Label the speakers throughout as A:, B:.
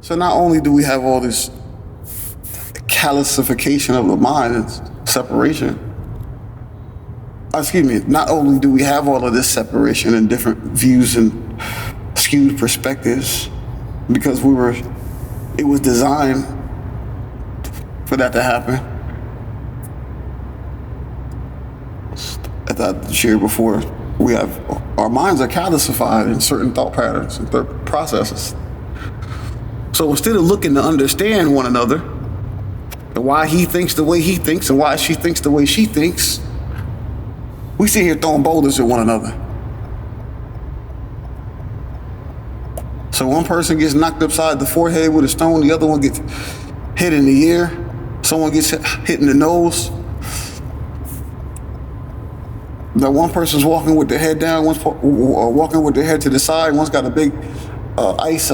A: So not only do we have all this calcification of the mind and separation, not only do we have all of this separation and different views and skewed perspectives, because it was designed for that to happen. As I shared before, our minds are calcified in certain thought patterns and processes. So instead of looking to understand one another, and why he thinks the way he thinks and why she thinks the way she thinks, we sit here throwing boulders at one another. So one person gets knocked upside the forehead with a stone, the other one gets hit in the ear, someone gets hit in the nose. That one person's walking with their head down, one's walking with their head to the side, one's got a big ice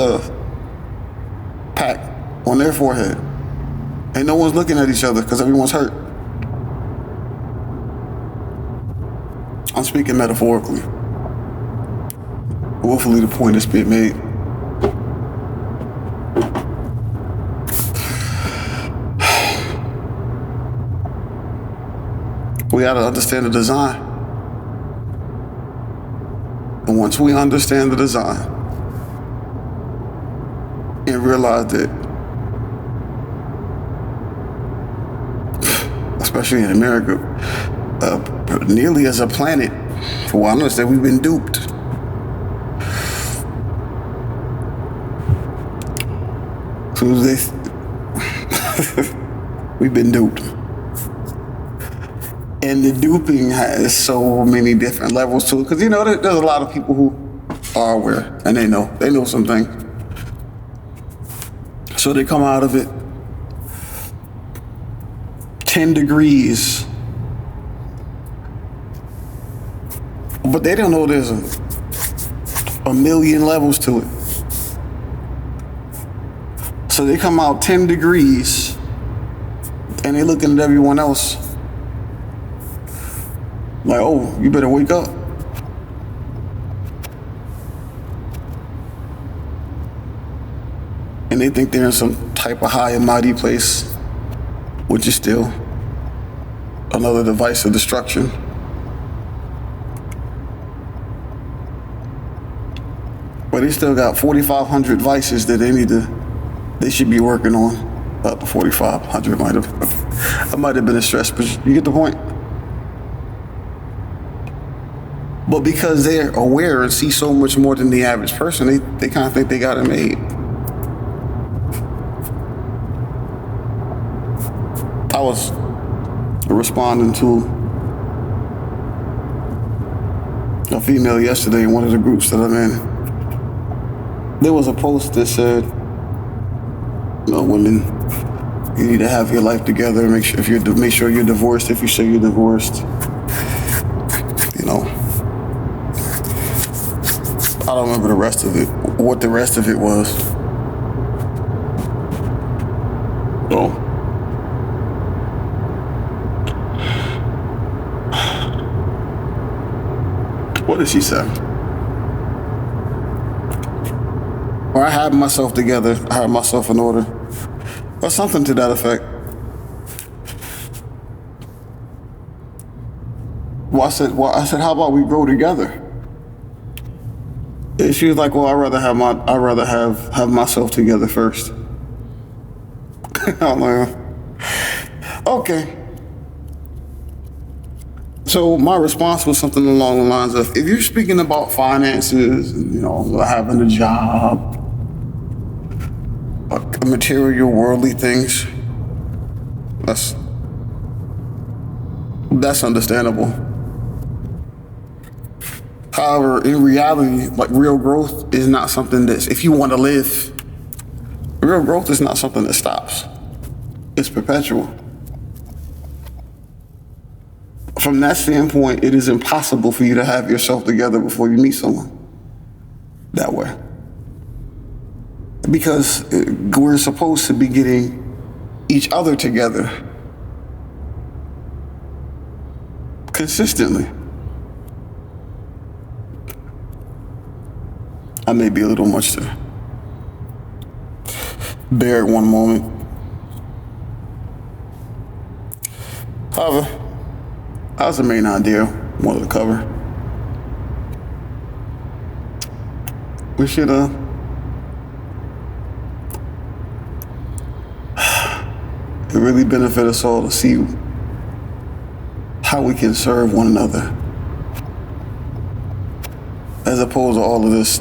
A: pack on their forehead. And no one's looking at each other because everyone's hurt. I'm speaking metaphorically. Hopefully the point is being made. We gotta understand the design. And once we understand the design and realize that, especially in America, nearly as a planet, for what I understand, we've been duped. We've been duped. And the duping has so many different levels to it, because there's a lot of people who are aware and they know something. So they come out of it 10 degrees, but they don't know there's a million levels to it. So they come out 10 degrees and they looking at everyone else like, oh, you better wake up. And they think they're in some type of high and mighty place, which is still another device of destruction. But they still got 4,500 vices that they should be working on. About the 4,500 I might have been a stress, but you get the point. But because they're aware and see so much more than the average person, they kind of think they got it made. I was responding to a female yesterday in one of the groups that I'm in. There was a post that said, women, you need to have your life together. Make sure you're divorced. If you say you're divorced, I don't remember the rest of it. What the rest of it was. So, what did she say? Or I had myself together. I had myself in order. Or something to that effect. I said, how about we grow together? And she was like, well, I'd rather have myself together first. I'm like, okay. So my response was something along the lines of, if you're speaking about finances, having a job, material, worldly things, that's understandable. However, in reality, like real growth is not something that's, if you want to live, real growth is not something that stops. It's perpetual. From that standpoint, it is impossible for you to have yourself together before you meet someone that way. Because we're supposed to be getting each other together consistently. I may be a little much there. bare at one moment. However, that was the main idea I wanted to cover. We should it really benefit us all to see how we can serve one another, as opposed to all of this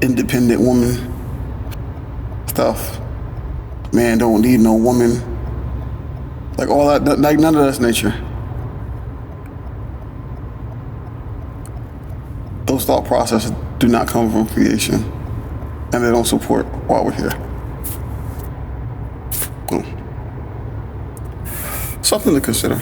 A: independent woman stuff. Man don't need no woman. Like all that, like none of that's nature. Those thought processes do not come from creation, and they don't support why we're here. Something to consider.